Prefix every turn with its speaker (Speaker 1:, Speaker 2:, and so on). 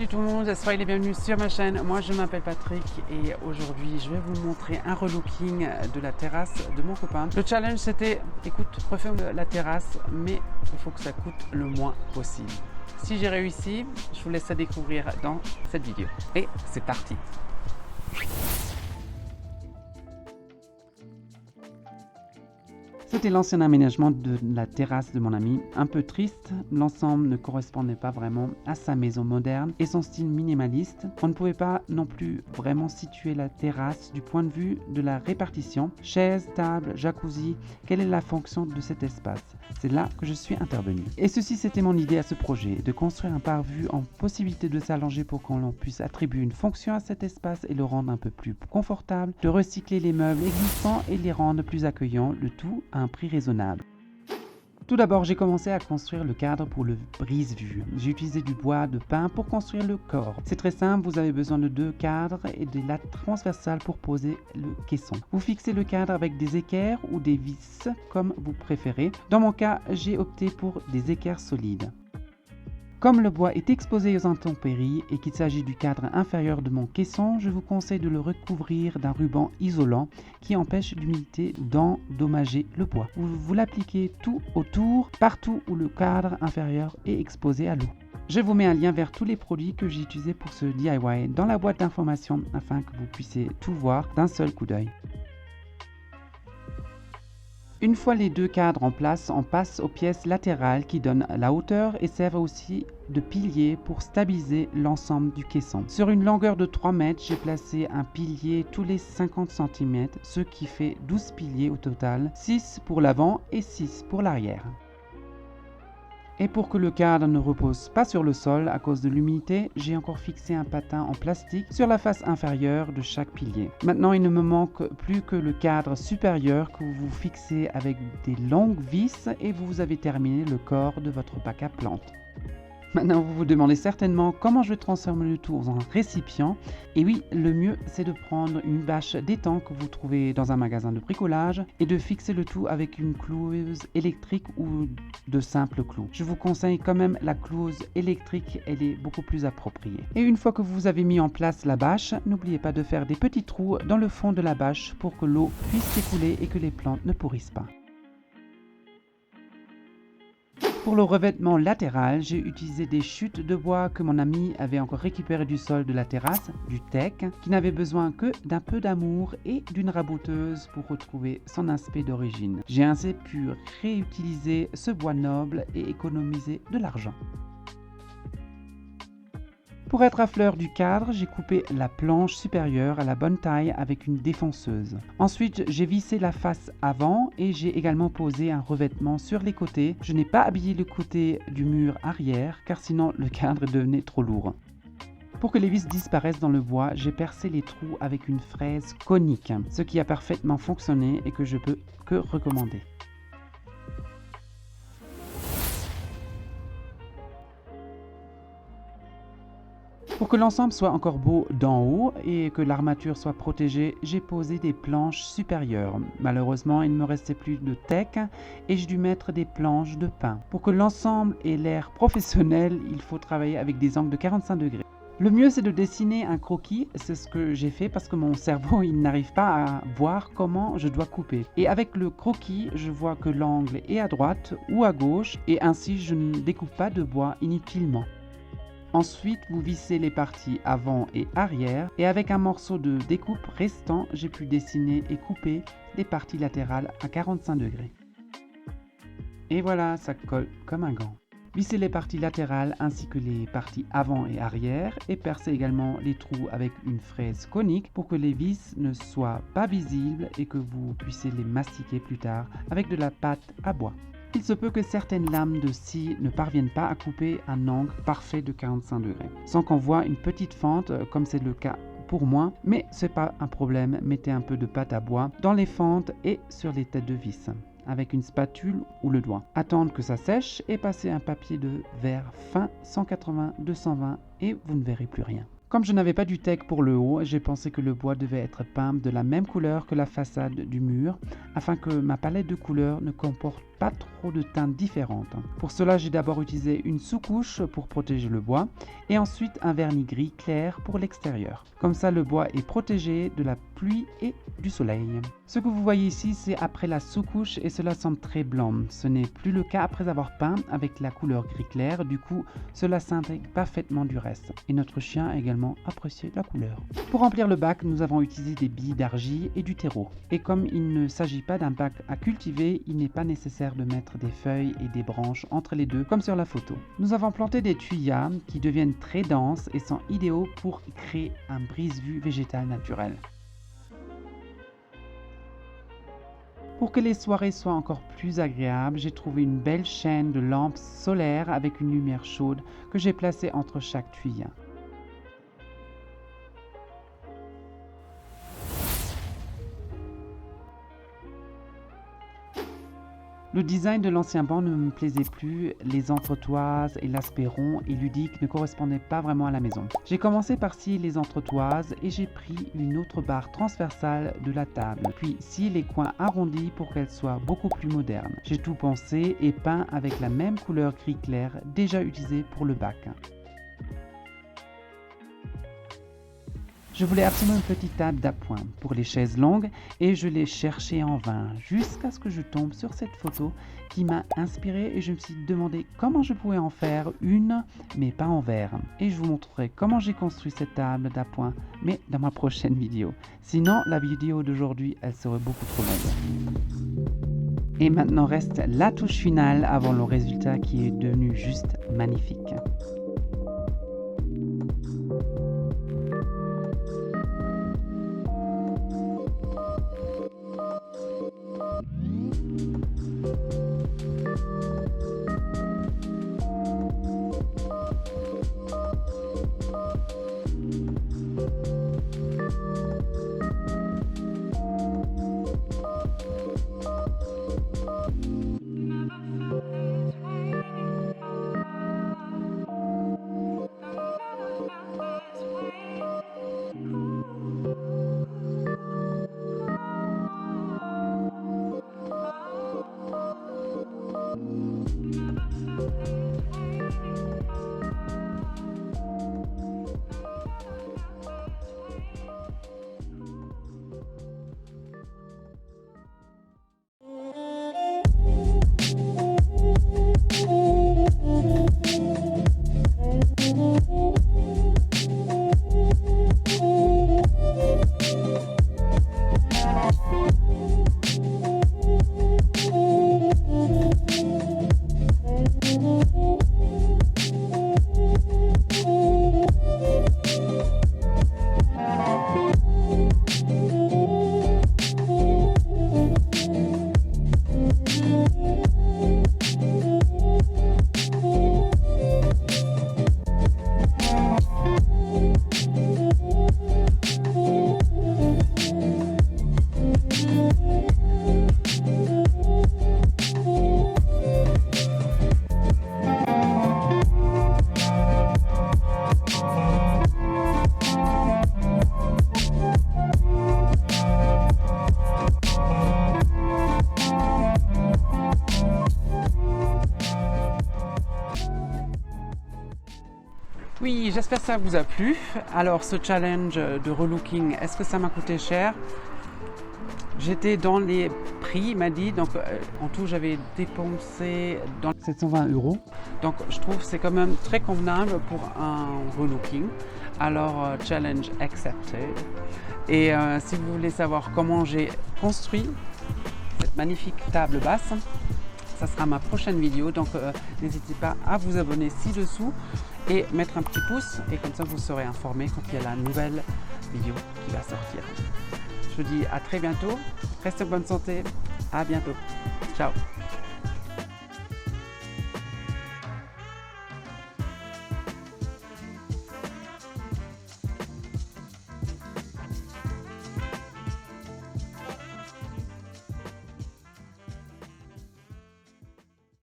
Speaker 1: Salut tout le monde, soyez les bienvenus sur ma chaîne. Moi je m'appelle Patrick et aujourd'hui je vais vous montrer un relooking de la terrasse de mon copain. Le challenge c'était, écoute, refaire la terrasse mais il faut que ça coûte le moins possible. Si j'ai réussi, je vous laisse ça découvrir dans cette vidéo. Et c'est parti. C'était l'ancien aménagement de la terrasse de mon ami, un peu triste, l'ensemble ne correspondait pas vraiment à sa maison moderne et son style minimaliste. On ne pouvait pas non plus vraiment situer la terrasse du point de vue de la répartition, chaises, tables, jacuzzi, quelle est la fonction de cet espace? C'est là que je suis intervenu. Et ceci c'était mon idée à ce projet, de construire un pare-vue en possibilité de s'allonger pour qu'on puisse attribuer une fonction à cet espace et le rendre un peu plus confortable, de recycler les meubles existants et les rendre plus accueillants, le tout à un prix raisonnable. Tout d'abord, j'ai commencé à construire le cadre pour le brise-vue. J'ai utilisé du bois de pin pour construire le corps. C'est très simple, vous avez besoin de 2 cadres et des lattes transversales pour poser le caisson. Vous fixez le cadre avec des équerres ou des vis, comme vous préférez. Dans mon cas, j'ai opté pour des équerres solides. Comme le bois est exposé aux intempéries et qu'il s'agit du cadre inférieur de mon caisson, je vous conseille de le recouvrir d'un ruban isolant qui empêche l'humidité d'endommager le bois. Vous l'appliquez tout autour, partout où le cadre inférieur est exposé à l'eau. Je vous mets un lien vers tous les produits que j'ai utilisés pour ce DIY dans la boîte d'informations afin que vous puissiez tout voir d'un seul coup d'œil. Une fois les 2 cadres en place, on passe aux pièces latérales qui donnent la hauteur et servent aussi de piliers pour stabiliser l'ensemble du caisson. Sur une longueur de 3 mètres, j'ai placé un pilier tous les 50 cm, ce qui fait 12 piliers au total, 6 pour l'avant et 6 pour l'arrière. Et pour que le cadre ne repose pas sur le sol à cause de l'humidité, j'ai encore fixé un patin en plastique sur la face inférieure de chaque pilier. Maintenant, il ne me manque plus que le cadre supérieur que vous fixez avec des longues vis et vous avez terminé le corps de votre bac à plantes. Maintenant, vous vous demandez certainement comment je vais transformer le tout en récipient. Et oui, le mieux, c'est de prendre une bâche d'étang que vous trouvez dans un magasin de bricolage et de fixer le tout avec une cloueuse électrique ou de simples clous. Je vous conseille quand même la cloueuse électrique, elle est beaucoup plus appropriée. Et une fois que vous avez mis en place la bâche, n'oubliez pas de faire des petits trous dans le fond de la bâche pour que l'eau puisse s'écouler et que les plantes ne pourrissent pas. Pour le revêtement latéral, j'ai utilisé des chutes de bois que mon ami avait encore récupérées du sol de la terrasse, du teak, qui n'avait besoin que d'un peu d'amour et d'une raboteuse pour retrouver son aspect d'origine. J'ai ainsi pu réutiliser ce bois noble et économiser de l'argent. Pour être à fleur du cadre, j'ai coupé la planche supérieure à la bonne taille avec une défonceuse. Ensuite, j'ai vissé la face avant et j'ai également posé un revêtement sur les côtés. Je n'ai pas habillé le côté du mur arrière car sinon le cadre devenait trop lourd. Pour que les vis disparaissent dans le bois, j'ai percé les trous avec une fraise conique, ce qui a parfaitement fonctionné et que je peux que recommander. Pour que l'ensemble soit encore beau d'en haut et que l'armature soit protégée, j'ai posé des planches supérieures. Malheureusement, il ne me restait plus de teak et j'ai dû mettre des planches de pin. Pour que l'ensemble ait l'air professionnel, il faut travailler avec des angles de 45 degrés. Le mieux, c'est de dessiner un croquis, c'est ce que j'ai fait parce que mon cerveau il n'arrive pas à voir comment je dois couper. Et avec le croquis, je vois que l'angle est à droite ou à gauche et ainsi je ne découpe pas de bois inutilement. Ensuite, vous vissez les parties avant et arrière et avec un morceau de découpe restant, j'ai pu dessiner et couper les parties latérales à 45 degrés. Et voilà, ça colle comme un gant. Vissez les parties latérales ainsi que les parties avant et arrière et percez également les trous avec une fraise conique pour que les vis ne soient pas visibles et que vous puissiez les mastiquer plus tard avec de la pâte à bois. Il se peut que certaines lames de scie ne parviennent pas à couper un angle parfait de 45 degrés, sans qu'on voit une petite fente comme c'est le cas pour moi, mais ce n'est pas un problème, mettez un peu de pâte à bois dans les fentes et sur les têtes de vis, avec une spatule ou le doigt. Attendre que ça sèche et passer un papier de verre fin 180-220 et vous ne verrez plus rien. Comme je n'avais pas du teak pour le haut, j'ai pensé que le bois devait être peint de la même couleur que la façade du mur, afin que ma palette de couleurs ne comporte pas trop de teintes différentes. Pour cela, j'ai d'abord utilisé une sous-couche pour protéger le bois et ensuite un vernis gris clair pour l'extérieur. Comme ça, le bois est protégé de la pluie et du soleil. Ce que vous voyez ici, c'est après la sous-couche et cela semble très blanc. Ce n'est plus le cas après avoir peint avec la couleur gris clair, du coup, cela s'intègre parfaitement du reste. Et notre chien a également apprécié la couleur. Pour remplir le bac, nous avons utilisé des billes d'argile et du terreau. Et comme il ne s'agit pas d'un bac à cultiver, il n'est pas nécessaire de mettre des feuilles et des branches entre les deux comme sur la photo. Nous avons planté des tuyas qui deviennent très denses et sont idéaux pour créer un brise-vue végétal naturel. Pour que les soirées soient encore plus agréables, j'ai trouvé une belle chaîne de lampes solaires avec une lumière chaude que j'ai placée entre chaque tuyau. Le design de l'ancien banc ne me plaisait plus, les entretoises et l'aspect rond et ludique ne correspondaient pas vraiment à la maison. J'ai commencé par scier les entretoises et j'ai pris une autre barre transversale de la table, puis scié les coins arrondis pour qu'elle soit beaucoup plus moderne. J'ai tout poncé et peint avec la même couleur gris clair déjà utilisée pour le bac. Je voulais absolument une petite table d'appoint pour les chaises longues et je l'ai cherchée en vain jusqu'à ce que je tombe sur cette photo qui m'a inspiré et je me suis demandé comment je pouvais en faire une mais pas en verre. Et je vous montrerai comment j'ai construit cette table d'appoint mais dans ma prochaine vidéo. Sinon la vidéo d'aujourd'hui elle serait beaucoup trop longue. Et maintenant reste la touche finale avant le résultat qui est devenu juste magnifique. Oui, j'espère que ça vous a plu. Alors ce challenge de relooking, est-ce que ça m'a coûté cher? J'étais dans les prix, il m'a dit, donc en tout j'avais dépensé dans 720 €. Donc je trouve que c'est quand même très convenable pour un relooking. Alors challenge accepted. Et si vous voulez savoir comment j'ai construit cette magnifique table basse, ça sera ma prochaine vidéo. Donc n'hésitez pas à vous abonner ci-dessous et mettre un petit pouce et comme ça vous serez informé quand il y a la nouvelle vidéo qui va sortir. Je vous dis à très bientôt, restez en bonne santé, à bientôt, ciao.